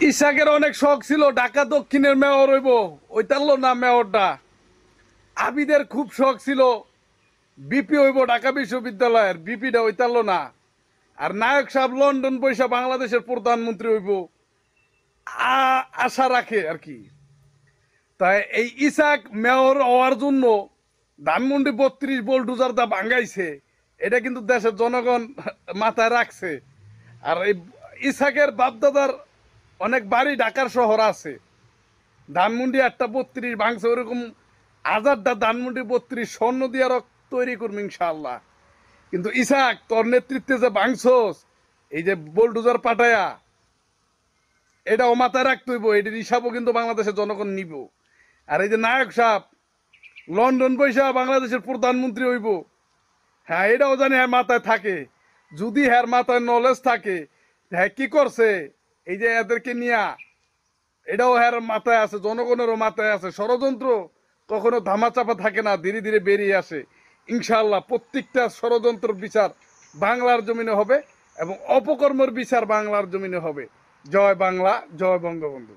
ইসাকের অনেক শখ ছিল ঢাকা দক্ষিণের মেয়র হইব, ওইটারলো না মেয়রটা। আবিদের খুব শখ ছিল বিপি হইব ঢাকা বিশ্ববিদ্যালয়ের, বিপিটা ওইটারলো না। আর নায়ক সাহেব লন্ডন পয়সা বাংলাদেশের প্রধানমন্ত্রী হইব আশা রাখে আর কি। তাই এই ইসাক মেয়র হওয়ার জন্য ধানমন্ডি 32 বোল্ডুজার দা ভাঙ্গাইছে, এটা কিন্তু দেশের জনগণ মাথায় রাখছে। আর এই ইসাকের বাপদাদার অনেক বাড়ি ঢাকার শহর আছে, ধানমন্ডি 8টা 32 ভাঙছে, ওরকম হাজারটা ধানমন্ডি 32 স্বর্ণ দিয়ে তৈরি করবো ইনশাআল্লাহ। কিন্তু ইসাক তোর নেতৃত্বে যে ভাঙছস, এই যে বোল্ডুজার পাঠায়া, এটাও মাথায় রাখতে হইব, এটির হিসাবও কিন্তু বাংলাদেশের জনগণ নিব। আর এই যে নায়ক সাহেব লন্ডন পয়সা বাংলাদেশের প্রধানমন্ত্রী হইব, হ্যাঁ এটাও জানি হ্যাঁ মাথায় থাকে। যদি হ্যার মাথায় নলেজ থাকে, হ্যাঁ কি করছে এই যে এদেরকে নিয়া, এটাও হ্যার মাথায় আছে, জনগণেরও মাথায় আছে। ষড়যন্ত্র কখনো ধামাচাপা থাকে না, ধীরে ধীরে বেরিয়ে আসে। ইনশাআল্লাহ প্রত্যেকটা ষড়যন্ত্রের বিচার বাংলার জমিনে হবে এবং অপকর্মের বিচার বাংলার জমিনে হবে। জয় বাংলা, জয় বঙ্গবন্ধু।